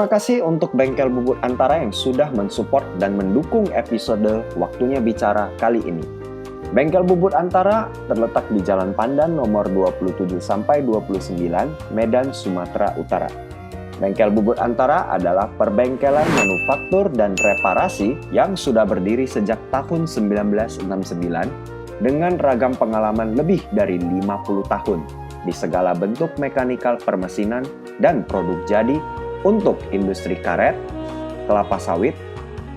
Terima kasih untuk Bengkel Bubut Antara yang sudah mensupport dan mendukung episode Waktunya Bicara kali ini. Bengkel Bubut Antara terletak di Jalan Pandan nomor 27-29, Medan, Sumatera Utara. Bengkel Bubut Antara adalah perbengkelan manufaktur dan reparasi yang sudah berdiri sejak tahun 1969 dengan ragam pengalaman lebih dari 50 tahun di segala bentuk mekanikal permesinan dan produk jadi untuk industri karet, kelapa sawit,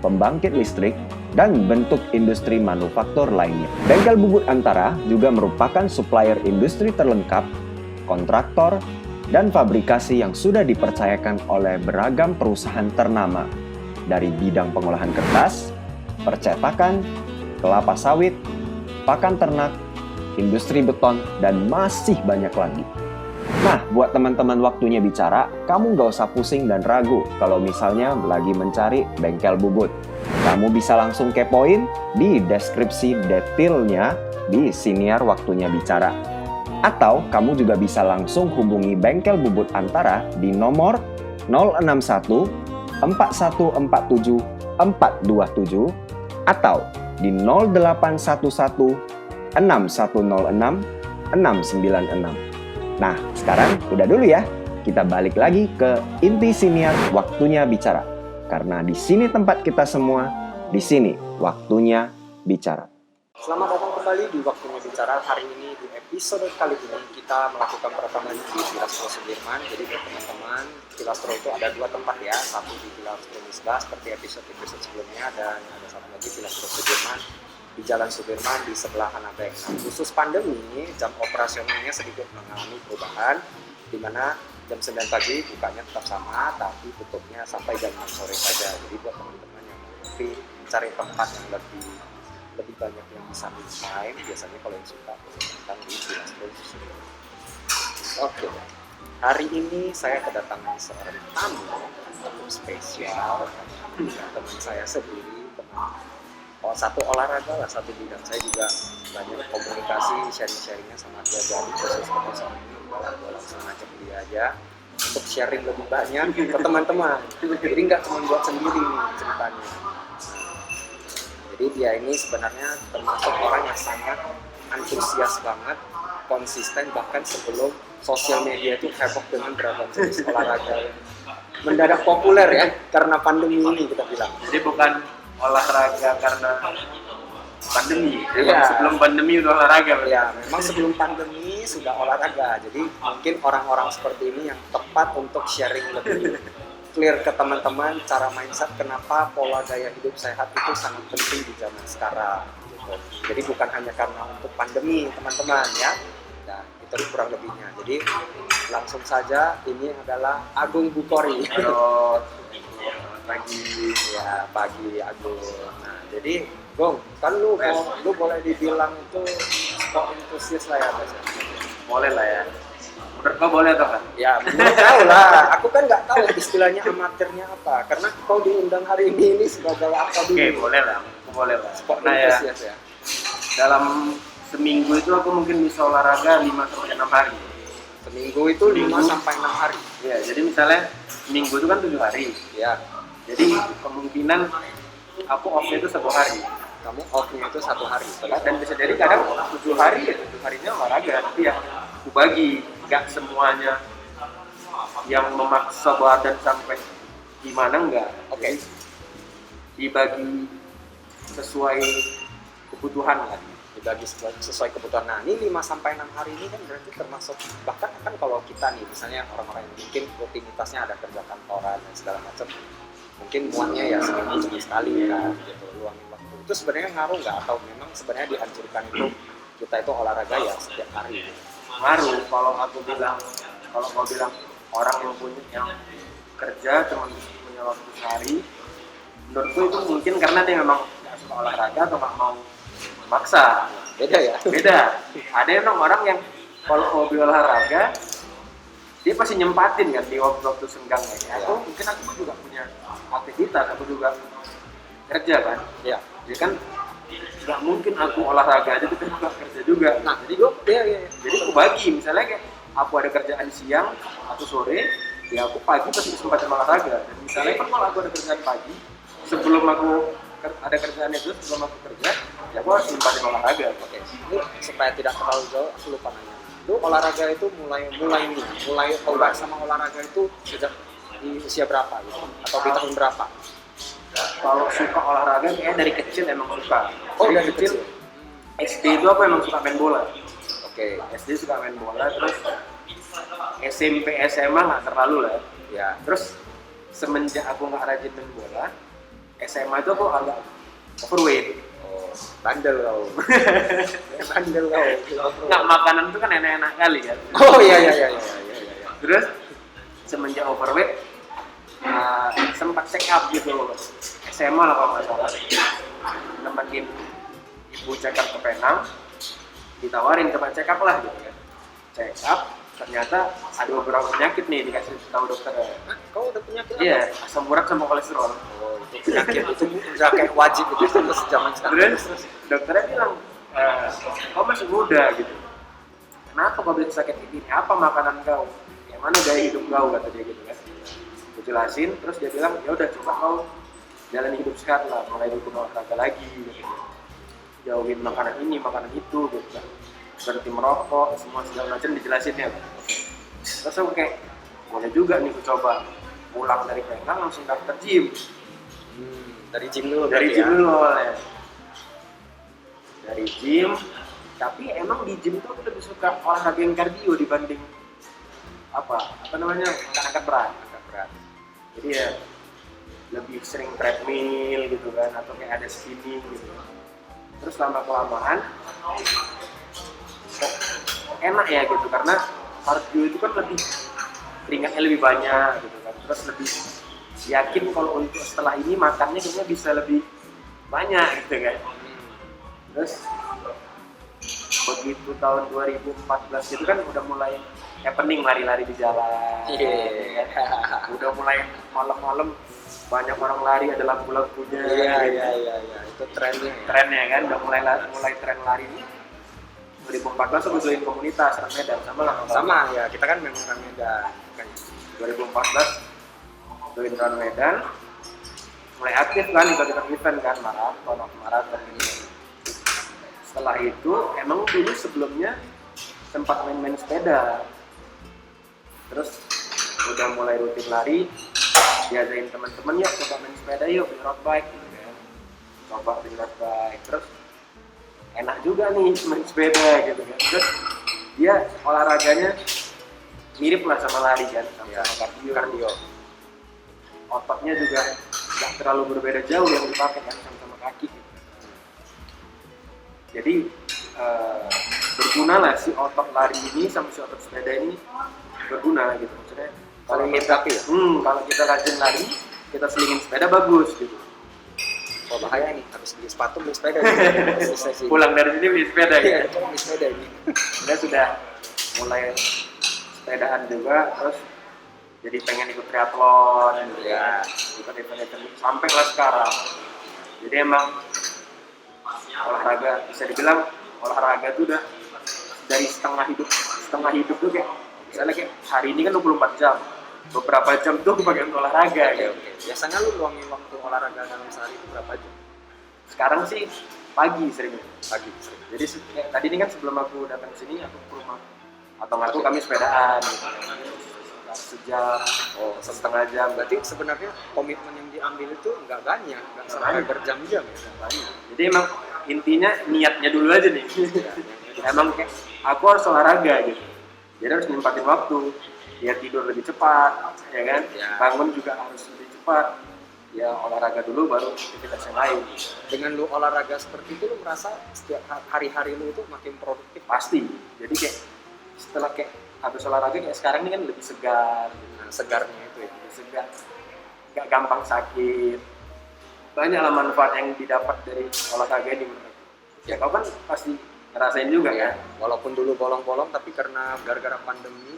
pembangkit listrik, dan bentuk industri manufaktur lainnya. Bengkel Bubut Antara juga merupakan supplier industri terlengkap, kontraktor, dan fabrikasi yang sudah dipercayakan oleh beragam perusahaan ternama dari bidang pengolahan kertas, percetakan, kelapa sawit, pakan ternak, industri beton, dan masih banyak lagi. Nah, buat teman-teman Waktunya Bicara, kamu nggak usah pusing dan ragu kalau misalnya lagi mencari bengkel bubut. Kamu bisa langsung kepoin di deskripsi detailnya di Siniar Waktunya Bicara. Atau kamu juga bisa langsung hubungi Bengkel Bubut Antara di nomor 061 4147 427 atau di 0811 6106 696. Nah, sekarang udah dulu ya. Kita balik lagi ke inti Siniar Waktunya Bicara. Karena di sini tempat kita semua, di sini waktunya bicara. Selamat datang kembali di Waktunya Bicara. Hari ini di episode kali ini kita melakukan perekaman di Pilastro Sudirman. Jadi buat teman-teman, Pilastro itu ada dua tempat ya. Satu di Pilastro Misbah seperti episode sebelumnya, dan ada satu lagi Pilastro Sudirman di Jalan Sudirman di sebelah Anabeng. Nah, khusus pandemi, jam operasionalnya sedikit mengalami perubahan, di mana jam 9 pagi bukanya tetap sama, tapi tutupnya sampai jam 6 sore saja. Jadi buat teman-teman yang mau cari tempat yang lebih banyak yang bisa time, biasanya kalau yang suka datang di Pilastro Sudirman. Oke, hari ini saya kedatangan seorang tamu spesial, teman saya sendiri, satu olahraga lah, satu bidang. Saya juga banyak komunikasi, sharingnya sama dia. Jadi khusus episode ini gue langsung ngajak dia aja untuk sharing lebih banyak ke teman-teman. Jadi nggak cuma buat sendiri nih ceritanya. Jadi dia ini sebenarnya termasuk orang yang sangat antusias banget, konsisten, bahkan sebelum sosial media itu heboh dengan beragam jenis olahraga yang mendadak populer ya karena pandemi ini, kita bilang. Jadi bukan olahraga karena pandemi, ya. Sebelum pandemi udah olahraga. Ya, memang sebelum pandemi sudah olahraga. Jadi mungkin orang-orang seperti ini yang tepat untuk sharing lebih clear ke teman-teman cara mindset, kenapa pola gaya hidup sehat itu sangat penting di zaman sekarang. Gitu. Jadi bukan hanya karena untuk pandemi, teman-teman ya. Nah, itu kurang lebihnya. Jadi langsung saja, ini adalah Agung Bukhori. Halo. Pagi Agung. Nah, jadi Gong, kan lu boleh dibilang itu sport enthusiast lah ya, Mas. Boleh lah ya. Menurut kau boleh atau kan? Ya, menurut kau lah. Aku kan nggak tahu istilahnya amatirnya apa. Karena kau diundang hari ini sebagai apa dulu? Oke, boleh lah. Aku boleh lah. Sport Nah, enthusiast ya. Dalam seminggu itu aku mungkin bisa olahraga 5-6 hari. Seminggu itu 5-6 hari. Ya, jadi misalnya seminggu itu kan 7 hari. Ya. Jadi kemungkinan aku off-nya itu 1 hari. Kamu off-nya itu 1 hari. Dan bisa jadi kadang 7 hari ya 7 harinya olahraga. Tapi ya aku bagi, nggak semuanya yang memaksa badan sampai gimana, enggak. Oke. Dibagi sesuai kebutuhan lah. Dibagi sesuai kebutuhan. Nah, ini 5-6 hari ini kan berarti termasuk, bahkan kan kalau kita nih misalnya orang-orang yang mungkin rutinitasnya ada kerja kantoran dan segala macam, mungkin muatnya ya seminggu sekali kan gitu, luangin waktu. Itu sebenarnya ngaruh nggak, atau memang sebenarnya dianjurkan itu kita itu olahraga ya setiap hari gitu? Ngaruh. Kalau kau bilang orang yang kerja cuma punya waktu sehari, menurutku itu mungkin karena dia memang nggak suka olahraga atau nggak mau maksa. Beda ya? Beda. Ada memang orang yang kalau hobi olahraga dia pasti nyempatin kan di waktu-waktu senggangnya. Ya. Mungkin aku juga punya aktivitas, aku juga kerja kan. Ya. Jadi kan nggak mungkin aku olahraga aja tapi nggak kerja juga. Nah, jadi gue jadi aku bagi, misalnya kayak aku ada kerjaan siang atau sore, ya aku pagi pasti sempatin olahraga. Dan misalnya kan kalau aku ada kerjaan pagi, sebelum aku ada kerjaan itu, sebelum aku kerja, ya aku harus sempatin olahraga. Oke, ini supaya tidak terlalu jauh, aku lupa nanya. Lu olahraga itu mulai hobi sama olahraga itu sejak di usia berapa gitu? Atau di tahun berapa? Kalau suka olahraga kayaknya dari kecil emang suka. Oh, dari kecil. SD itu aku emang suka main bola. Oke, SD suka main bola, terus SMP SMA nggak terlalu lah. ya. Terus semenjak aku nggak rajin main bola, SMA itu aku agak overweight. Oh, bandel kau. Bandel kau. Nggak, makanan itu kan enak-enak kali kan. Oh iya. Terus semenjak overweight sempat check up gitu SMA lah kalau nggak salah, nemenin ibu check up ke Penang, ditawarin coba check up lah gitu kan. Check up ternyata ada beberapa penyakit nih dikasih tahu dokter. Kau udah penyakit apa? Iya, asam urat sama kolesterol. Oh, itu penyakit itu udah kayak wajib itu terus zaman sekarang. Terus dokternya bilang, kau masih muda gitu. Kenapa kau bisa sakit ini? Apa makanan kau? Yang mana gaya hidup kau, kata dia gitu kan. Aku jelasin, terus dia bilang, ya udah coba kau jalani hidup sehat lah, mulai rukun olahraga lagi gitu. Jauhin makanan ini, makanan itu gitu kan. Berhenti merokok, semua segala macam dijelasinnya. Terus aku kayak, boleh juga nih aku coba. Pulang dari Penang langsung daftar gym. Dari gym dulu. Dari berarti gym dulu awalnya. Dari gym, tapi emang di gym tuh aku lebih suka olahraga yang kardio dibanding apa namanya, angkat berat. Jadi ya lebih sering treadmill gitu kan, atau kayak ada spinning gitu. Terus lama kelamaan enak ya gitu, karena kardio itu kan lebih keringatnya lebih banyak gitu kan. Terus lebih yakin kalau untuk setelah ini makannya kayaknya bisa lebih banyak gitu kan. Terus begitu tahun 2014 itu kan udah mulai happening lari-lari di jalan. Iya. Udah mulai malam-malam banyak orang lari, ada lampu-lampunya. Iya. Itu trennya. Trennya kan udah mulai tren lari ini. 2014 aku join komunitas Run Medan sama lah. Sama ya, kita kan memang Run Medan. 2014 join Run Medan, mulai aktif kan ikut event kan, maraton gitu. Setelah itu emang dulu sebelumnya sempat main sepeda. Terus udah mulai rutin lari, diajain teman-teman ya coba main sepeda yuk, beli road bike gitu kan. Coba beli road bike, terus enak juga nih main sepeda gitu kan. Terus dia olahraganya mirip lah sama lari kan, sama kardio. Ototnya juga nggak terlalu berbeda jauh yang dipakai kan, sama kaki gitu. Jadi berguna lah si otot lari ini sama si otot sepeda ini, berguna gitu maksudnya. Kalau kalau kita rajin lari, kita selingin sepeda bagus gitu. Oh bahaya nih, habis beli sepatu beli sepeda. Pulang dari sini beli sepeda ya. ya. Beli sepeda ini. Dia sudah mulai sepedaan juga, terus jadi pengen ikut triathlon gitu ya, ikut event-event sampai lah sekarang. Jadi emang olahraga, bisa dibilang olahraga tuh udah dari setengah hidup tuh kayak misalnya kayak hari ini kan 24 jam, beberapa jam tuh pakai untuk olahraga gitu. Biasanya lu luangin waktu olahraga dalam sehari itu berapa jam? Sekarang sih pagi sering. Jadi tadi ini kan sebelum aku datang ke sini aku ke rumah atau nggak tuh kami sepedaan gitu. Sejam, setengah jam. Berarti sebenarnya komitmen yang diambil itu nggak banyak, nggak sampai berjam-jam ya. Banyak. Jadi emang intinya niatnya dulu aja nih. Emang kayak aku harus olahraga gitu. Jadi harus nempatin waktu. Biar tidur lebih cepat, ya kan? Ya. Bangun juga harus lebih cepat. Ya olahraga dulu baru aktivitas yang lain. Dengan lu olahraga seperti itu, lu merasa setiap hari-hari lu itu makin produktif? Pasti. Jadi kayak setelah kayak habis olahraga kayak sekarang ini kan lebih segar. Nah, segarnya itu ya. Lebih segar. Gak gampang sakit. Banyaklah manfaat yang didapat dari olahraga ini. Ya kau kan pasti ngerasain juga ya. Walaupun dulu bolong-bolong, tapi karena gara-gara pandemi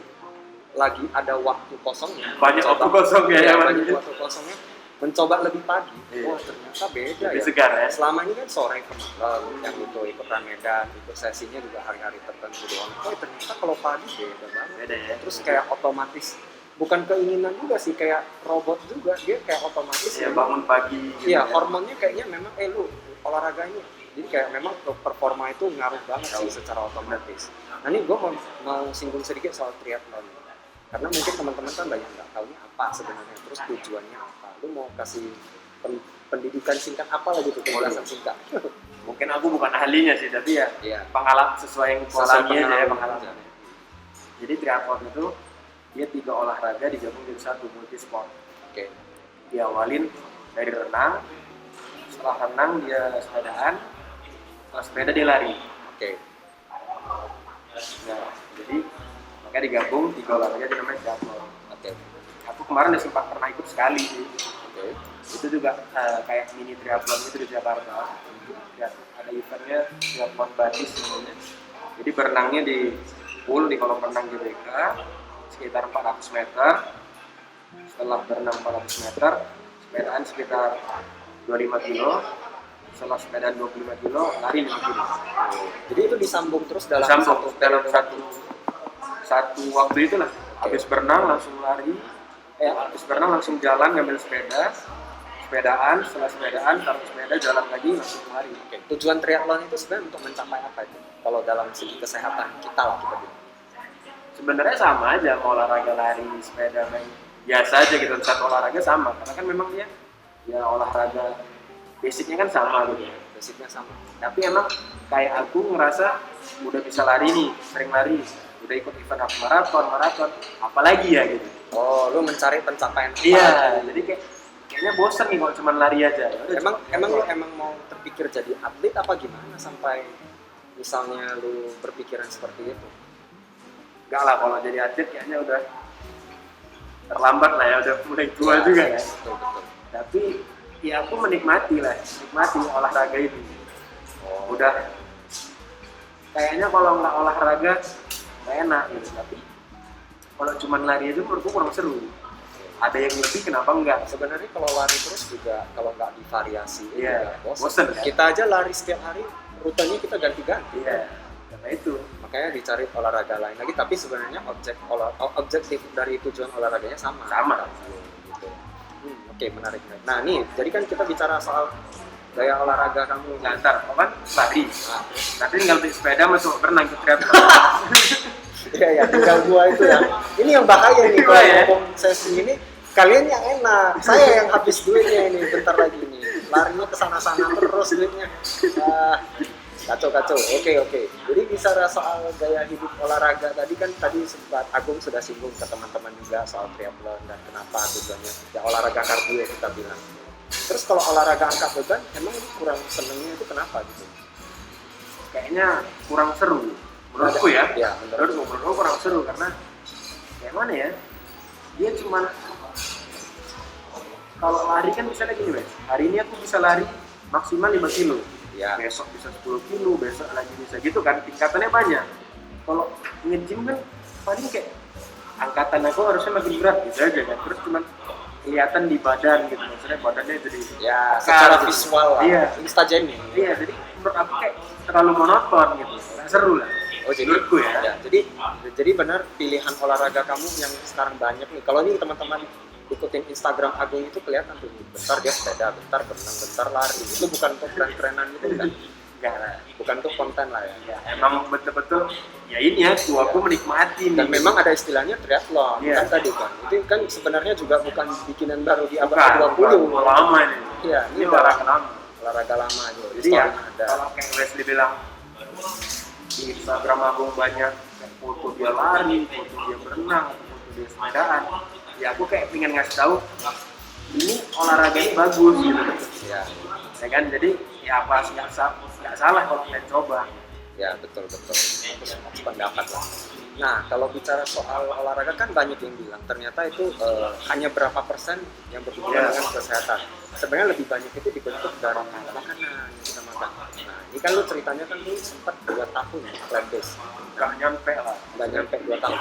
lagi ada waktu kosongnya. Banyak waktu kosong ya. Banyak waktu kosongnya. Mencoba lebih pagi, wah ternyata beda lebih ya. Segar ya. Selama ini kan sore ke malam, yang itu ikut Run Medan, ikut sesinya juga hari-hari tertentu doang. Oh ternyata kalau pagi beda banget. Beda ya. Terus kayak otomatis bukan keinginan juga sih, kayak robot juga, dia kayak otomatis Ya memang- bangun pagi. gitu iya ya. hormonnya kayaknya memang lu olahraga ini, jadi kayak memang ke performa itu ngaruh banget sih secara otomatis. Nah ini gue mau singgung sedikit soal triathlon, karena mungkin teman-teman kan banyak nggak tahunya apa sebenarnya, terus tujuannya apa. Lu mau kasih pendidikan singkat apa lagi tuh, penjelasan singkat? Mungkin aku bukan ahlinya sih, tapi ya Iya. pengalaman sesuai yang Sesuai alami aja ya pengalaman. pengalaman. Jadi triathlon itu dia 3 olahraga digabung jadi satu, multi sport. Oke. Diawalin dari renang, setelah renang dia sepedaan, setelah sepeda dia lari. Oke. Nah, jadi makanya digabung 3 olahraga jadi namanya triathlon. Oke. Aku kemarin udah sempat pernah ikut sekali sih. Oke. Itu juga kayak mini triathlon itu di Jakarta. Ya, ada eventnya triathlon Badis namanya. Jadi berenangnya di pool di kolam renang GBK sekitar 400 meter. Setelah berenang 400 meter, sepedaan sekitar 25 kilo. Setelah sepedaan 25 kilo, lari 5 kilo. Jadi itu disambung terus dalam Sambung dalam satu waktu itulah. Habis berenang langsung lari, habis berenang langsung jalan ngambil sepeda, sepedaan, setelah sepedaan taruh sepeda jalan lagi langsung lari. Oke. Tujuan triathlon itu sebenarnya untuk mencapai apa itu? Kalau dalam segi kesehatan kita lah kita bilang. Sebenarnya sama aja mau olahraga lari, sepeda, main biasa aja gitu, satu olahraga sama karena kan memang dia ya olahraga basicnya kan sama gitu. Basicnya sama. Tapi emang kayak aku ngerasa udah bisa lari nih, sering lari, udah ikut event half maraton, apalagi ya gitu. Oh, lu mencari pencapaian apa? Iya, jadi kayaknya bosen nih kalau cuma lari aja. Udah, Emang lu mau terpikir jadi atlet apa gimana sampai misalnya lu berpikiran seperti itu? enggak lah kalau jadi atlet kayaknya udah terlambat lah ya, udah mulai tua Ya, juga ya. Betul. Tapi ya aku menikmati olahraga itu. Udah kayaknya kalau nggak olahraga nggak enak gitu. Tapi kalau cuma lari aja menurutku kurang seru. Ada yang lebih kenapa enggak? Sebenarnya kalau lari terus juga kalau nggak divariasi, Iya, ya bosen kan? Kita aja lari setiap hari, rutenya kita ganti-ganti. Iya, karena itu. Makanya dicari olahraga lain lagi, tapi sebenarnya objektif dari tujuan olahraganya sama. Sama. Gitu. Oke, menarik. Nah, nih, jadi kan kita bicara soal gaya olahraga kamu. Nah, ntar, kau kan lari. Nah, Nanti tinggal beli sepeda masuk berenang ke triathlon. iya, tinggal gua itu ya. Ini yang bahaya nih kalau Iya, ya. ngomong sesi ini. Kalian yang enak, saya yang habis duitnya ini bentar lagi nih. Larinya ke sana-sana terus duitnya. Kacau. Oke. Jadi bicara soal gaya hidup olahraga tadi kan sempat Agung sudah singgung ke teman-teman juga soal triathlon dan kenapa tujuannya ya olahraga kardio kita bilang. Terus kalau olahraga angkat beban emang lu kurang senengnya itu kenapa gitu? Kayaknya kurang seru. Menurutku ya. Ya, Menurutku kurang seru karena kayak mana ya? Dia cuman kalau lari kan misalnya gini, Mas. Hari ini aku bisa lari maksimal 5 kilo. Ya. Besok bisa 10 kilo, besok lagi bisa gitu kan, tingkatannya banyak. Kalau nge-gym kan paling kayak angkatan aku harusnya makin berat gitu aja kan, terus cuman kelihatan di badan gitu, maksudnya badannya jadi Ya, akar secara gitu. visual lah. Iya. Instagraming. Iya, jadi menurut aku kayak terlalu monoton gitu, nggak seru lah. Oh jadi, Menurutku ya. jadi benar pilihan olahraga kamu yang sekarang banyak nih. Kalau nih teman-teman ikutin Instagram Agung itu kelihatan tuh, bentar dia sepeda, bentar berenang, bentar lari. Itu bukan untuk tren-trenan gitu kan? Enggak lah. Bukan untuk konten lah ya. Ya, emang betul-betul ya ini ya, aku menikmati Dan nih. memang ada istilahnya triathlon Iya. kan tadi kan. Itu kan sebenarnya juga bukan bikinan baru di abad Bukan, ke-20. bukan, lama nih. Iya, Ini olahraga lama. olahraga lama aja. Jadi ya ada. kalau kayak Wesley bilang di Instagram Agung banyak kayak foto dia lari, foto dia berenang, atau foto dia sepedaan. Ya aku kayak pengen ngasih tahu ini olahraga ini bagus gitu. Ya, Ya kan, jadi ya apa nggak salah kalau kalian coba. ya betul. Terus pendapat lah. Nah, kalau bicara soal olahraga kan banyak yang bilang ternyata itu hanya berapa persen yang berhubungan Iya. dengan kesehatan. Sebenarnya lebih banyak itu dibentuk dari makanan yang kita makan. Nah, ini kan lu ceritanya kan lu sempat 2 tahun plant based. Nggak nyampe lah, Nggak nyampe 2 tahun.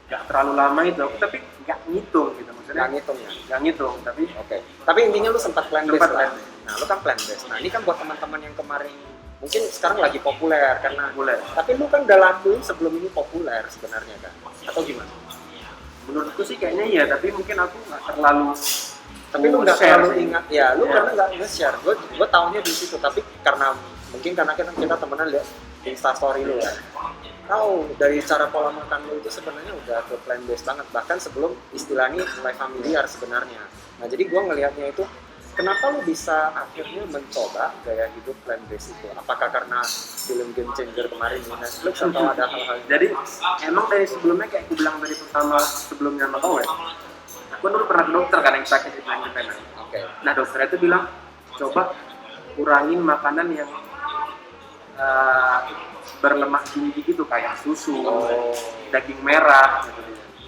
nggak terlalu lama itu. Aku tapi nggak ngitung gitu maksudnya. Nggak ngitung ya. Nggak ngitung, tapi Oke. Tapi intinya lu sempat plant based Sempat lah. plant-based. Nah, lu kan plant based. Nah, ini kan buat teman-teman yang kemarin mungkin sekarang lagi populer karena boleh. tapi lu kan udah lakuin sebelum ini populer sebenarnya kan? Atau gimana? menurutku sih kayaknya iya, tapi mungkin aku nggak terlalu Tapi lu nggak share terlalu sih. ingat, ya lu Iya. karena nggak nge-share. Gue tahunya di situ, tapi karena kita temenan lihat di Instastory lu kan. Tahu dari cara pola makan lu itu sebenarnya udah ke plant based banget, bahkan sebelum istilahnya mulai familiar sebenarnya. Nah jadi gue ngelihatnya itu, kenapa lu bisa akhirnya mencoba gaya hidup plant based itu? Apakah karena film Game Changer kemarin di Netflix atau ada hal-hal yang Jadi emang dari sebelumnya kayak aku bilang dari pertama sebelumnya sama kau ya, aku dulu pernah ke dokter kan yang sakit itu independen. Oke. Nah dokter itu bilang coba kurangin makanan yang berlemak tinggi gitu kayak susu, daging merah, gitu.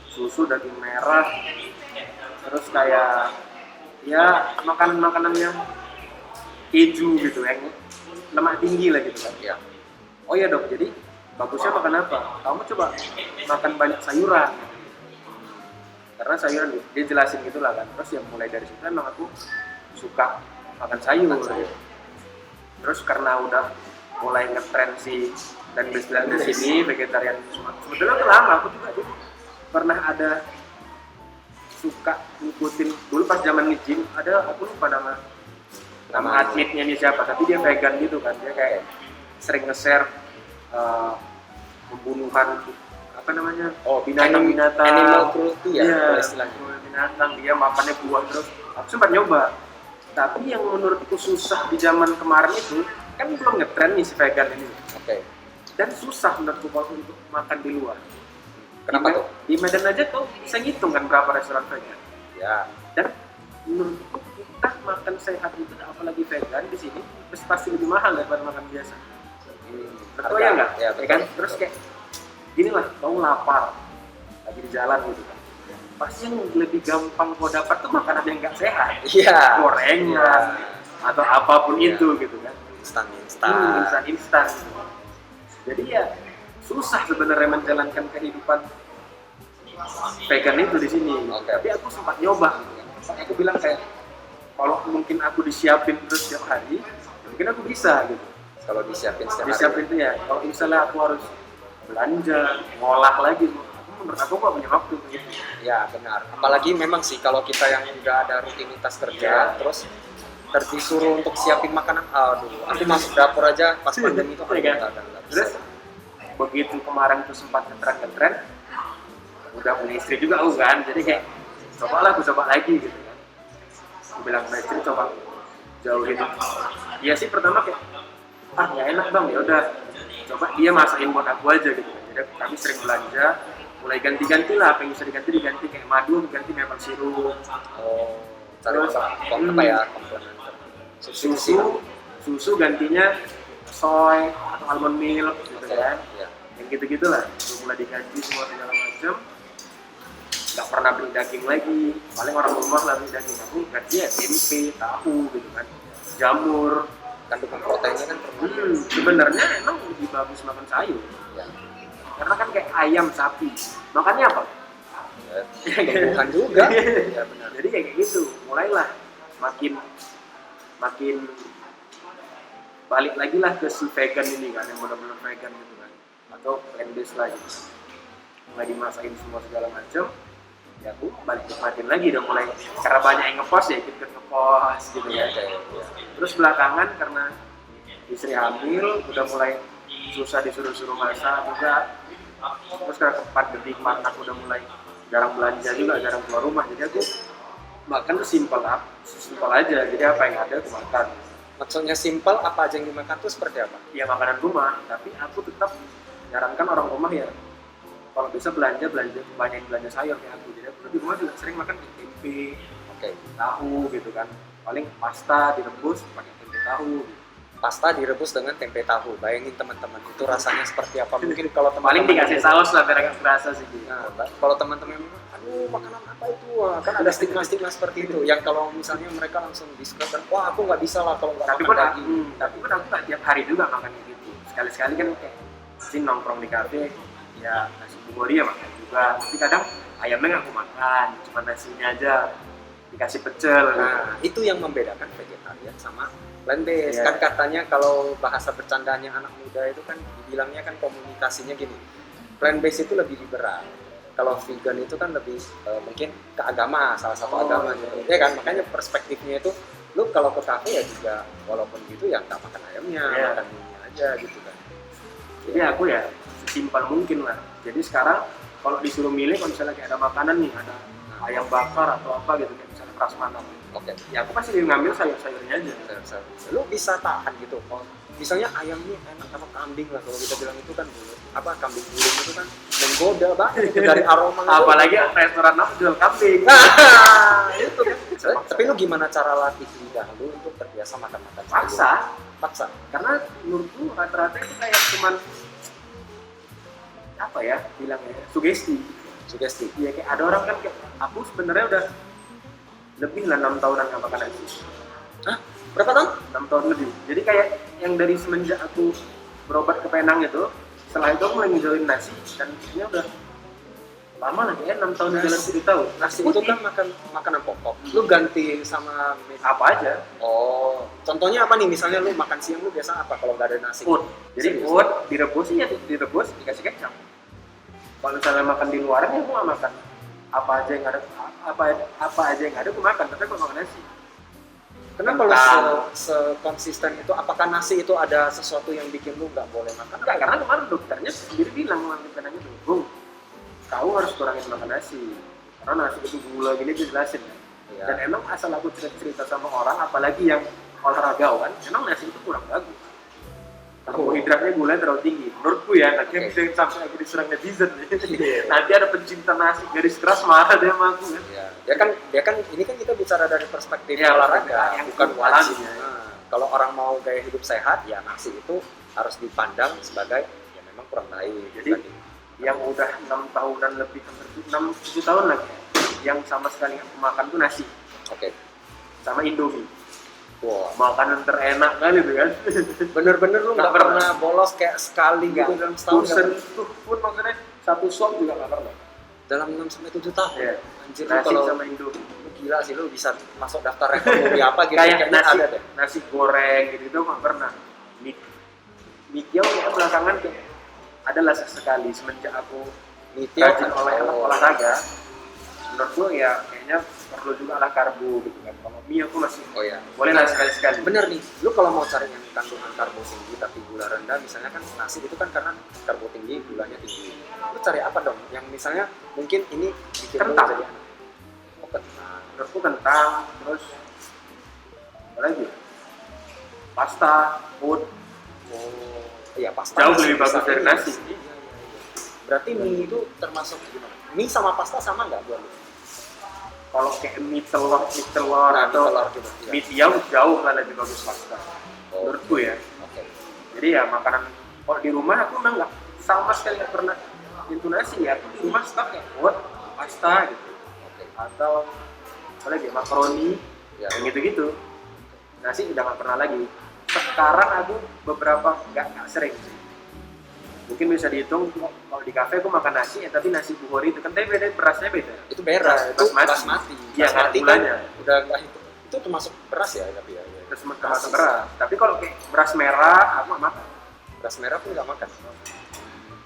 Susu, daging merah, terus kayak ya makanan-makanan yang keju gitu yang lemak tinggi lah gitu kan. Ya. Oh iya dok, jadi bagusnya makan apa? Kamu coba makan banyak sayuran. Karena sayuran dia jelasin gitulah kan. Terus ya mulai dari situ emang aku suka makan sayur. Terus karena udah mulai ngetren si dan bisnis di sini vegetarian sebetulnya udah lama aku juga dulu pernah ada suka ngikutin dulu pas zaman nge-gym ada aku lupa nama atletnya nih siapa tapi dia vegan gitu kan dia kayak sering nge-share pembunuhan apa namanya binatang-binatang Animal cruelty ya, iya, kalau istilahnya. binatang dia makannya buah terus aku sempat nyoba tapi yang menurutku susah di zaman kemarin itu kan belum ngetren nih si vegan ini Oke. dan susah menurutku kalau untuk makan di luar. Kenapa di, tuh? Di Medan aja tuh bisa ngitung kan berapa restoran vegan. Ya. Dan menurutku kita makan sehat itu apalagi vegan di sini pasti lebih mahal daripada makan biasa. Betul ya nggak? Ya, Ya kan? Terus kayak gini lah, kamu lapar lagi di jalan gitu kan. Pasti yang lebih gampang kau dapat tuh makanan yang nggak sehat. Iya. Gorengan atau apapun Iya. itu gitu kan. Instan. Jadi ya susah sebenarnya menjalankan kehidupan vegan itu di sini. Oke. Tapi aku sempat nyoba. Aku bilang kayak kalau mungkin aku disiapin terus setiap hari, mungkin aku bisa gitu. Kalau disiapin setiap hari. Disiapin itu ya. Kalau misalnya aku harus belanja, ngolah lagi, menurut aku nggak punya waktu gitu. Ya benar. Apalagi memang sih kalau kita yang nggak ada rutinitas kerja, terus disuruh untuk siapin makanan, aduh, aku masuk dapur aja pas pandemi itu Iya kan? nggak bisa. Terus begitu kemarin tuh sempat ngetren, udah punya istri juga aku kan, jadi kayak aku coba lagi gitu kan. Aku bilang sama istri coba jauhin. Iya sih pertama kayak nggak enak bang, ya udah coba dia masakin buat aku aja gitu kan. Jadi kami sering belanja, mulai ganti-ganti lah, apa yang bisa diganti kayak madu, diganti maple syrup. Cari Terus, apa ya komplementer. Susu gantinya soy atau almond milk gitu kan. Ya. Yang gitu-gitulah mulai diganti semua segala macam. Nggak pernah beli daging lagi, paling orang rumah lah beli daging, aku ganti ya tempe, tahu gitu kan, jamur. Kandungan proteinnya kan Sebenarnya emang lebih bagus makan sayur ya. karena kan kayak ayam, sapi makannya apa? Tumbuhan juga. Ya benar. Jadi kayak gitu, mulailah makin balik lagi lah ke si vegan ini kan, yang benar-benar vegan gitu kan, atau plant based lagi, mulai dimasakin semua segala macam, ya aku balik nikmatin lagi udah mulai karena banyak yang ngepost ya ikut ngepost gitu ya. Terus belakangan karena istri hamil udah mulai susah disuruh masak juga, terus karena pandemi kemarin aku udah mulai jarang belanja juga, jarang keluar rumah, jadi aku makan tuh simpel aja, jadi apa yang ada aku makan. Maksudnya simpel, apa aja yang dimakan tuh seperti apa? Ya makanan rumah, tapi aku tetap nyarankan orang rumah ya kalau bisa belanja banyak belanja sayur kayak aku. Jadi aku di rumah juga sering makan tempe, tahu gitu kan, paling pasta direbus pakai tempe tahu gitu. Pasta direbus dengan tempe tahu. Bayangin teman-teman, itu rasanya seperti apa? Mungkin kalau Paling teman-teman dikasih saus lah biar agak terasa sih. Nah, kalau teman-teman bilang, aduh makanan apa itu? Wah, kan ada stigma-stigma seperti itu. Yang kalau misalnya mereka langsung disclaimer, wah aku nggak bisa lah kalau nggak Tapi makan pun daging. tapi pun aku nggak tiap hari juga makan kayak gitu. Sekali-sekali kan kayak sih nongkrong di kafe, ya nasi bubur ya makan juga. Tapi kadang ayamnya nggak aku makan, cuma nasinya aja dikasih pecel. Nah, itu yang membedakan vegetarian sama plant based. Iya. Kan katanya kalau bahasa bercandanya anak muda itu kan dibilangnya kan komunikasinya gini. Plant based itu lebih liberal. kalau vegan itu kan lebih mungkin ke agama, salah satu agama gitu. Ya kan, makanya perspektifnya itu lu kalau ke kafe ya juga walaupun gitu ya nggak makan ayamnya, makan mie aja gitu kan. Jadi aku ya sesimpel mungkin lah. Jadi sekarang kalau disuruh milih, kalau misalnya kayak ada makanan nih, ada ayam bakar atau apa gitu, kayak misalnya prasmanan, Oke. ya aku pasti ngambil sayur-sayurnya aja. Lu bisa tahan gitu. Oh, misalnya ayamnya enak sama kambing lah, kalau kita bilang itu kan dulu apa kambing gulung itu kan menggoda banget itu dari aroma itu. Apalagi restoran aku jual kambing. Itu kan. Tapi lu gimana cara latih lidah lu untuk terbiasa makan-makan Paksa, paksa. karena menurutku rata-rata itu kayak cuman apa ya bilangnya, sugesti. Iya, kayak ada orang kan kayak aku sebenarnya udah lebih lah 6 tahunan nggak makan nasi. Hah? Berapa tahun? 6 tahun lebih. Jadi kayak yang dari semenjak aku berobat ke Penang itu, setelah itu aku mulai ngejauhin nasi, dan ini udah lama lah, kayak 6 tahun jalan 7 tahun. Nasi itu kan makanan pokok. Lu ganti sama Apa aja? oh, contohnya apa nih? Misalnya lu makan siang lu biasa apa kalau nggak ada nasi? Food. Jadi Serius? food direbus, iya direbus, dikasih kecap. Kalau misalnya makan di luar ya aku nggak makan. Apa aja yang ada, apa aja yang ada aku makan, tapi aku makan nasi. Kenapa lu sekonsisten itu? Apakah nasi itu ada sesuatu yang bikin lu nggak boleh makan? Enggak, karena kemarin dokternya sendiri bilang, penanya tuh, Bung, kau harus kurangin makan nasi. Karena nasi itu gula gini dijelasin ya. Iya. Dan emang asal aku cerita sama orang, apalagi yang olahragawan, emang nasi itu kurang bagus. Karbohidratnya gula terlalu tinggi. Menurutku ya, nanti bisa sampai aku diserang netizen nih. Nanti ada pencinta nasi garis keras marah dia sama aku kan. Iya. Dia kan ini kan kita bicara dari perspektif Iya, olahraga, yang bukan wajib. alami, ya. Nah, kalau orang mau gaya hidup sehat, ya nasi itu harus dipandang sebagai ya memang kurang baik. Jadi yang udah 6 tahunan lebih, 6-7 tahun lagi, yang sama sekali aku makan tuh nasi Oke. sama Indomie. Wow. Makanan terenak kali itu kan. Bener-bener lu nggak pernah bolos kayak sekali gitu dalam setahun Tusen nggak? itu pun maksudnya satu sop juga nggak pernah. Dalam 6-7 tahun. Iya. Anjir lu Nasi kalau sama Indomie. lu gila sih lu bisa masuk daftar ekonomi apa gitu Kayak kayaknya nasi, ada deh. nasi goreng gitu itu nggak pernah. Mie tiaw kayak belakangan kayak adalah sesekali semenjak aku Nitio rajin olahraga. Menurutku ya kayaknya perlu juga lah karbo gitu kan. Kalau mie aku masih Oh ya. boleh lah sekali-sekali. Bener nih, lu kalau mau cari yang kandungan karbo tinggi tapi gula rendah, misalnya kan nasi itu kan karena karbo tinggi, gulanya tinggi. Lu cari apa dong? Yang misalnya mungkin ini bikin lu Kentang. jadi anak. Oh, kentang. Menurutku kentang, terus apa lagi? Pasta, food. Oh, iya pasta. Jauh nasi lebih bisa. bagus dari Iya, nasi. iya, iya. Berarti mie itu termasuk gimana? Mie sama pasta sama nggak buat lu? Kalau kayak mie telur Nah, atau telur juga. Iya. mie tiaw jauh lah lebih bagus pasta. Oh, Menurutku ya. Oke. Jadi ya makanan kalau di rumah aku memang nggak sama sekali nggak pernah nyentuh nasi ya. Aku di rumah stok kayak buat pasta gitu, Oke. atau apa lagi makaroni, Ya. yang gitu-gitu. Nasi udah nggak pernah lagi. Sekarang aku beberapa nggak sering sih. Mungkin bisa dihitung kalau di kafe aku makan nasi ya, tapi nasi buhori itu kan tapi beda, berasnya beda. Itu beras, itu Basmati. basmati. Iya, Basmati kan gulanya. udah nggak itu termasuk beras ya tapi ya. Terus termasuk beras. Tapi kalau kayak beras merah aku nggak makan. Beras merah pun nggak makan.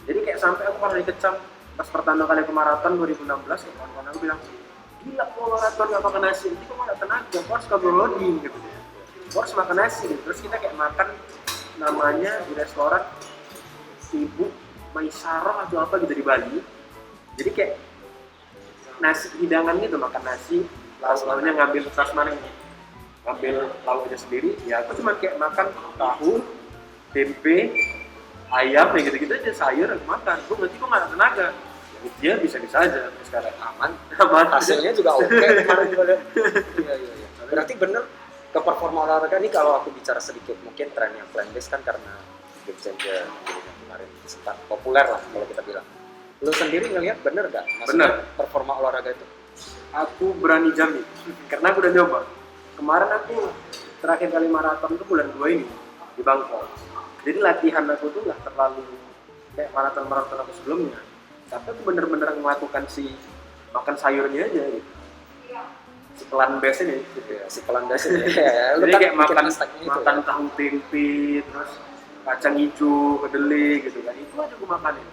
Jadi kayak sampai aku pernah dikecam pas pertama kali ke maraton 2016, kawan-kawan aku bilang, gila kok maraton nggak makan nasi, nanti kok nggak tenaga, kok harus carbo loading gitu. Kok harus makan nasi gitu. Terus kita kayak makan namanya di restoran Ibu Maisarah atau apa gitu di Bali. Jadi kayak nasi hidangan gitu, makan nasi, lauknya ngambil prasmanan, ngambil lauknya sendiri. Ya aku cuma kayak makan tahu, tempe, ayam, ya gitu-gitu aja, sayur aku makan. Gue nanti kok nggak ada tenaga. Ya, dia bisa-bisa aja sampai sekarang. Aman. Aman. Hasilnya juga oke kemarin juga lihat. Iya iya iya. Berarti bener ke performa olahraga ini kalau aku bicara sedikit mungkin tren yang plant-based kan karena game changer yang kemarin sempat populer lah kalau kita bilang. Lu sendiri ngelihat bener gak? Maksudnya performa olahraga itu? Aku berani jamin karena aku udah nyoba. Kemarin aku terakhir kali maraton itu bulan 2 ini di Bangkok. Jadi latihan aku tuh nggak terlalu kayak maraton aku sebelumnya. Tapi aku bener-bener melakukan si makan sayurnya aja gitu. Si pelan base ini gitu ya. Si pelandas ini. Ya, lu Jadi kan kayak bikin makan hashtagnya itu, makan ya. tahu tempe, terus kacang hijau, kedelai gitu kan. Itu aja aku makanin.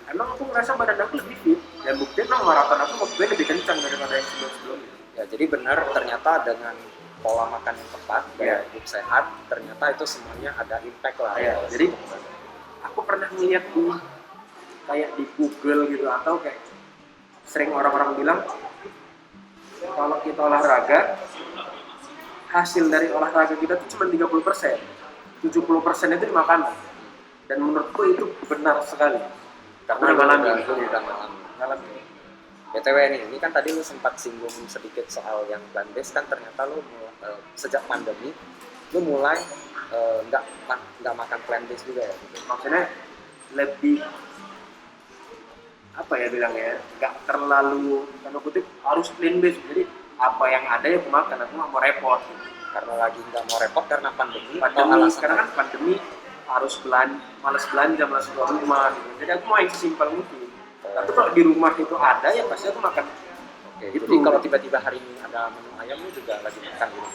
emang aku ngerasa badan aku lebih fit, dan buktinya emang maraton aku waktu itu lebih kencang daripada yang sebelum-sebelumnya. Ya, jadi benar ternyata dengan pola makan yang tepat, gaya hidup sehat, ternyata itu semuanya ada impact lah. Ya, jadi aku pernah ngeliat di kayak di Google gitu, atau kayak sering orang-orang bilang kalau kita olahraga, hasil dari olahraga kita itu cuma 30%, 70% itu di makanan. Dan menurutku itu benar sekali. Karena lu ngalamin. udah ngalamin. BTW ini kan tadi lu sempat singgung sedikit soal yang plant based, kan ternyata lu sejak pandemi lu mulai nggak makan plant based juga ya gitu. Maksudnya lebih apa ya bilangnya, nggak terlalu tanda kutip harus clean based. Jadi apa yang ada ya aku makan, aku nggak mau repot gitu. Karena lagi nggak mau repot karena pandemi atau Pandemi, alasan karena kan pandemi harus malas belanja, malas keluar rumah gitu. Jadi aku mau yang sesimpel mungkin. Tapi kalau di rumah itu ada ya pasti aku makan. Oke, Gitu. jadi kalau tiba-tiba hari ini ada menu ayam lu juga lagi makan gitu.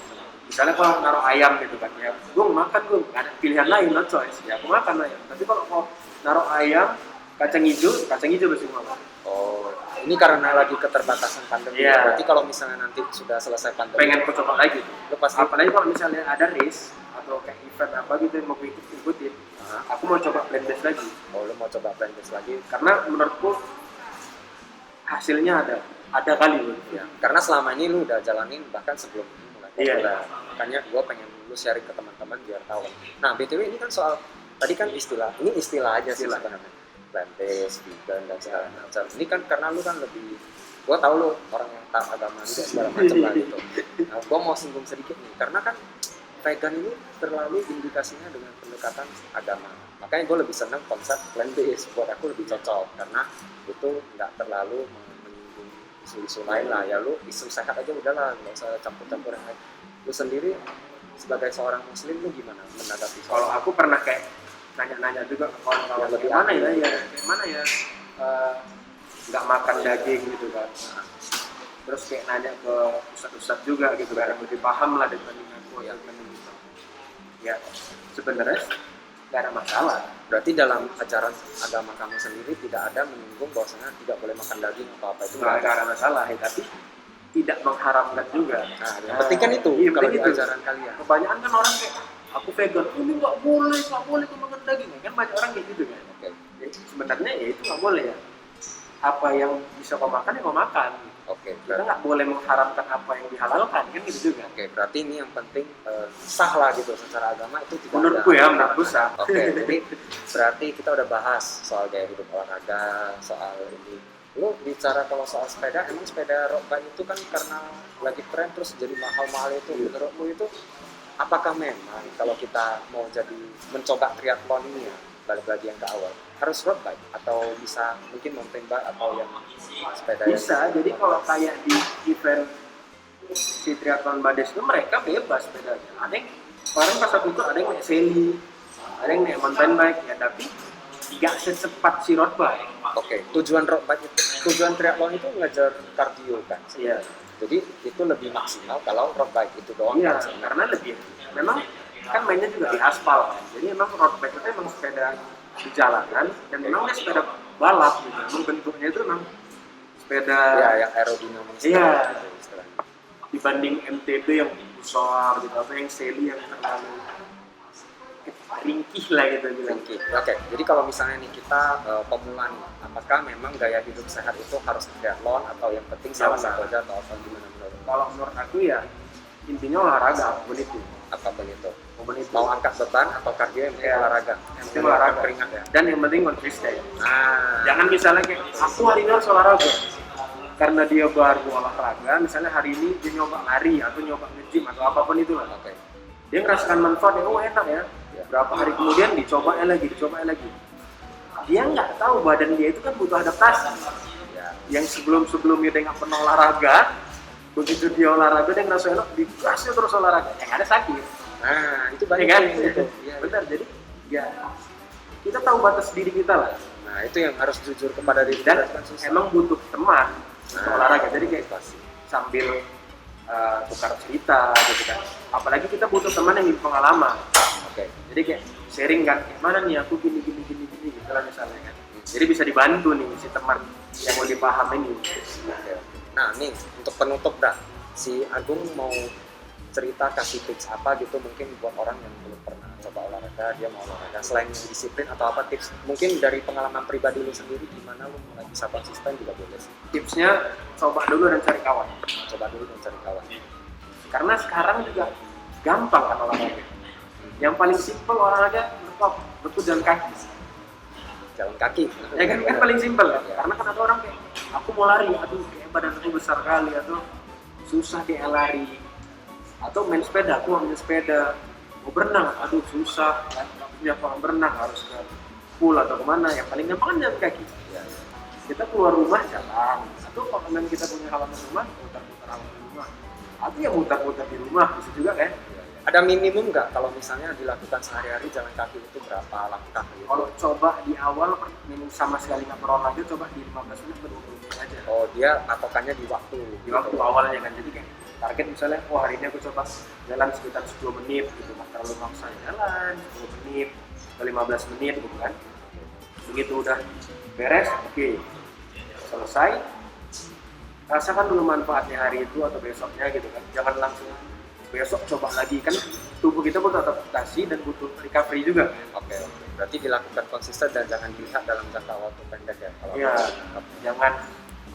Misalnya kalau naruh ayam gitu kan ya, gue makan, gue nggak ada pilihan lain, no choice ya aku makan ayam. Tapi kalau mau naruh ayam kacang hijau pasti makan. Oh, ini karena lagi keterbatasan pandemi. Iya. Berarti kalau misalnya nanti sudah selesai pandemi, Pengen aku coba lagi tuh. lu pasti Apalagi kalau misalnya ada race atau kayak event apa gitu yang mau gue ikutin, aku mau coba plant based lagi. oh lu mau coba plant based lagi. Karena menurutku hasilnya ada kali loh. Ya, karena selama ini lu udah jalanin bahkan sebelum ini mulai Iya. populer. Makanya gue pengen lu sharing ke teman-teman biar tahu. Nah, BTW ini kan soal tadi kan istilah aja sih Istilah. sebenarnya. Plant based, vegan dan segala macam. Ini kan karena lu kan lebih, gue tahu lu orang yang taat agama juga segala macam lah gitu. Nah, gue mau singgung sedikit nih, karena kan vegan ini terlalu indikasinya dengan pendekatan agama. Makanya gue lebih senang konsep plant based, buat aku lebih cocok karena itu nggak terlalu menyinggung isu-isu lain lah. Ya lu isu sehat aja udahlah, nggak usah campur-campur yang lain. Lu sendiri sebagai seorang muslim lu gimana menanggapi soal Kalau aku pernah kayak nanya-nanya juga ke kawan-kawan, Yang lebih gimana aktif. kayak mana ya nggak makan daging gitu kan. Terus kayak nanya ke ustadz-ustadz juga gitu kan, yang lebih paham lah dibanding aku yang gitu. Ya sebenarnya nggak ada masalah. berarti dalam ajaran agama kamu sendiri tidak ada menyinggung bahwasanya tidak boleh makan daging atau apa itu Nggak ada masalah ya, tapi tidak mengharamkan juga. Nah, yang penting kan itu Iya, kalau penting di itu. ajaran kalian. Kebanyakan kan orang kayak aku vegan, ini nggak boleh kau makan daging, kan banyak orang kayak gitu kan. Oke. Jadi sebenarnya ya itu nggak boleh ya. Apa yang bisa kau makan ya kau makan. Oke, Kita berarti, nggak boleh mengharamkan apa yang dihalalkan kan gitu juga. oke, berarti ini yang penting sah lah gitu secara agama itu tidak Menurutku ada ya, larangan. menurutku sah. Oke, jadi berarti kita udah bahas soal gaya hidup olahraga, soal ini. Lu bicara kalau soal sepeda, emang sepeda road bike itu kan karena lagi tren terus jadi mahal-mahal itu. Menurut lu itu apakah memang kalau kita mau jadi mencoba triathlon ini ya, balik lagi yang ke awal, harus road bike atau bisa mungkin mountain bike atau yang sepeda yang- Bisa, jadi kalau kayak di event si triathlon Bades itu mereka bebas sepedanya. Ada yang kemarin pas aku ikut ada yang naik seli, ada yang naik mountain bike ya, tapi nggak secepat si road bike. Oke, tujuan road bike itu, tujuan triathlon itu ngejar kardio kan. Iya, Jadi itu lebih maksimal kalau road bike itu doang. iya, kan sebenarnya. karena lebih memang kan mainnya juga di aspal kan. Jadi memang road bike itu memang sepeda di jalanan dan memang dia sepeda balap gitu. Memang bentuknya itu memang sepeda Ya, yang aerodinamis. Iya. gitu istilahnya. dibanding MTB yang besar gitu atau yang seli yang terlalu ringkih lah gitu bilang. Oke, jadi kalau misalnya nih kita pemula nih, apakah memang gaya hidup sehat itu harus triathlon atau yang penting salah Jangan. satu aja atau apa gimana menurut? Kalau menurut aku ya intinya olahraga apapun itu. Apapun itu. Apapun itu. Mau angkat beban atau kardio yang penting Iya. olahraga. Yang penting olahraga. Keringat ya. Dan yang penting konsisten. Nah, Jangan misalnya kayak aku hari ini harus olahraga karena dia baru olahraga, misalnya hari ini dia nyoba lari atau nyoba nge-gym atau apapun itu lah. oke. Dia ngerasakan manfaatnya, oh enak ya. Berapa hari kemudian dicoba lagi. Dia nggak tahu badan dia itu kan butuh adaptasi. Ya. Yang sebelumnya dia nggak pernah olahraga, begitu dia olahraga dia ngerasa enak, dikasih terus olahraga, yang ada sakit. Nah, itu Ya banyak kan? yang gitu. Iya. Benar, jadi ya kita tahu batas diri kita lah. Nah, itu yang harus jujur kepada diri Dan kita kan susah. emang butuh teman untuk olahraga, jadi kayak pasti. sambil tukar cerita gitu kan. Apalagi kita butuh teman yang berpengalaman. Oke. Jadi kayak sharing kan, gimana nih aku gini gitu lah misalnya kan. Jadi bisa dibantu nih si teman yang mau dipaham ini. Oke. Nah nih untuk penutup dah, si Agung mau cerita kasih tips apa gitu mungkin buat orang yang belum pernah coba olahraga, dia mau olahraga selain yang disiplin atau apa tips mungkin dari pengalaman pribadi lu sendiri gimana lu mulai bisa konsisten juga boleh sih. Tipsnya coba dulu dan cari kawan. Coba dulu dan cari kawan. Karena sekarang juga gampang kan olahraga. Yang paling simpel olahraga betul jalan kaki. Jalan kaki. Ya kan paling simpel kan. Ya. Karena kan ada orang kayak aku mau lari, aduh kayak badan aku besar kali atau susah kayak lari. Atau main sepeda, aku mau main sepeda. Mau berenang, aduh susah, kan nggak punya kolam berenang, harus ke pool atau kemana. Yang paling gampang kan jalan kaki. Ya. Kita keluar rumah jalan. Atau kalau memang kita punya halaman rumah, muter-muter halaman rumah. Atau ya muter-muter di rumah, bisa juga kan. Ada minimum nggak kalau misalnya dilakukan sehari-hari jalan kaki itu berapa langkah gitu? Kalau coba di awal sama sekali nggak berolahraga, coba di 15 menit ke 20 menit aja. Oh dia patokannya di waktu. Di waktu awalnya kan, jadi kayak target misalnya, wah hari ini aku coba jalan sekitar 10 menit gitu, nggak terlalu maksa jalan 10 menit ke 15 menit gitu kan. Begitu udah beres, oke, selesai. Rasakan dulu manfaatnya hari itu atau besoknya gitu kan. Jangan langsung besok coba lagi, kan tubuh kita butuh adaptasi dan butuh recovery juga. Oke. Berarti dilakukan konsisten dan jangan dilihat dalam jangka waktu pendek ya. Kalau Iya, jangan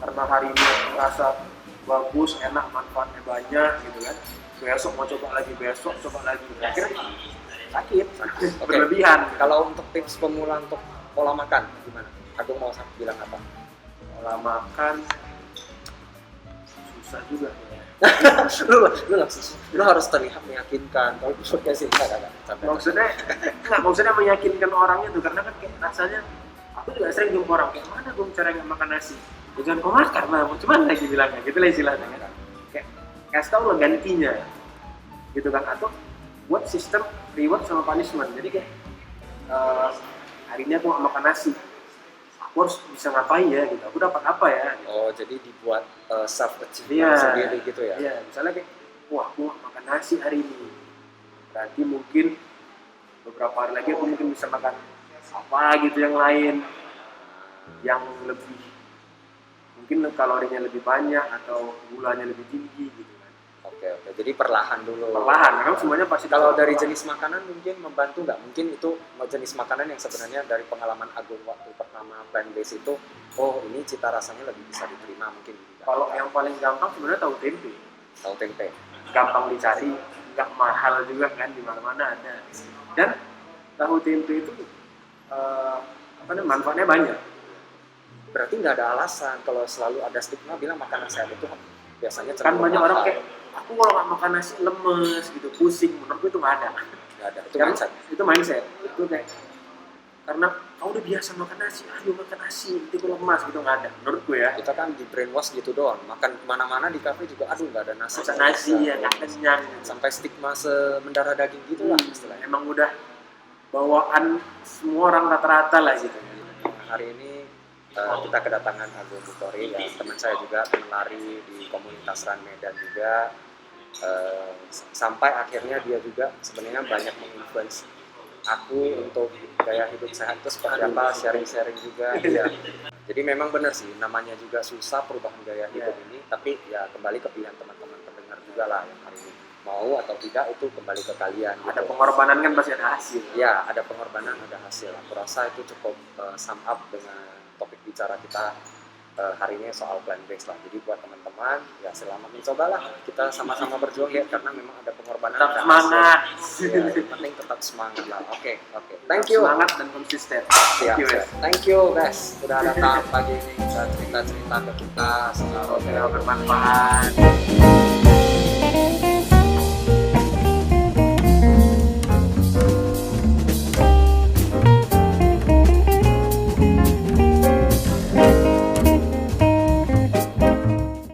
karena hari ini merasa bagus, enak, manfaatnya banyak gitu kan. Besok mau coba lagi, besok coba lagi. Akhirnya sakit. Oke. Berlebihan. Kalau untuk tips pemula untuk pola makan gimana? Agung mau bilang apa? Pola makan susah juga. lu harus terlihat meyakinkan. Kalau maksudnya sih enggak. Maksudnya meyakinkan orang itu, karena kan kayak rasanya aku juga sering jumpa orang kayak mana gue cara nggak makan nasi. Ya jangan kau makan lah, cuman lagi bilangnya gitu lah istilahnya kan. Kayak kasih tau lah gantinya, gitu kan, atau buat sistem reward sama punishment. Jadi kayak hari ini aku nggak makan nasi, aku harus bisa ngapain ya gitu, aku dapat apa ya gitu. Oh jadi dibuat self achievement sendiri gitu ya? Iya, misalnya kayak wah aku nggak makan nasi hari ini, berarti mungkin beberapa hari lagi aku mungkin bisa makan apa gitu yang lain, yang lebih mungkin kalorinya lebih banyak atau gulanya lebih tinggi gitu kan. Oke, jadi perlahan dulu. Perlahan, memang semuanya pasti. Kalau dari jenis makanan mungkin membantu nggak? Mungkin itu jenis makanan yang sebenarnya dari pengalaman Agung waktu pertama plant based itu, oh ini cita rasanya lebih bisa diterima mungkin. Kalau yang paling gampang sebenarnya tahu tempe. Tahu tempe. Gampang dicari, nggak mahal juga kan, di mana-mana ada. Dan tahu tempe itu manfaatnya banyak. Berarti nggak ada alasan kalau selalu ada stigma bilang makanan sehat itu biasanya kan banyak orang kayak aku kalau nggak makan nasi lemes gitu, pusing. Menurutku itu nggak ada. Nggak ada. Itu Karena mindset. Itu mindset. Itu kayak karena kamu udah biasa makan nasi, ayo makan nasi, nanti gue lemas gitu, nggak ada. Menurutku ya. Kita kan di brainwash gitu doang. Makan kemana-mana di kafe juga, aduh nggak ada nasi. Makan nasi ya nggak kenyang. Sampai stigma semendarah daging gitu lah istilahnya. Emang udah bawaan semua orang rata-rata lah gitu. Hari ini kita kedatangan Agung Bukhari, ya teman saya juga, teman lari di komunitas Run Medan juga, sampai akhirnya dia juga sebenarnya banyak menginfluence aku untuk gaya hidup sehat itu seperti apa, sharing-sharing juga. Ya. Jadi memang benar sih, namanya juga susah perubahan gaya hidup ini, tapi ya kembali ke pilihan teman-teman pendengar juga lah yang hari ini mau atau tidak itu kembali ke kalian. Ada pengorbanan kan pasti ada hasil. Ya, ada pengorbanan, ada hasil. Aku rasa itu cukup sum up dengan topik bicara kita hari ini soal plant based lah. Jadi buat teman-teman ya selamat mencobalah, kita sama-sama berjuang ya, karena memang ada pengorbanan. Tetap semangat. Ya, yang penting tetap semangat lah. Oke. Thank you. Semangat dan konsisten. Siap. Thank you guys sudah datang pagi ini, sudah cerita-cerita ke kita. Semoga bermanfaat.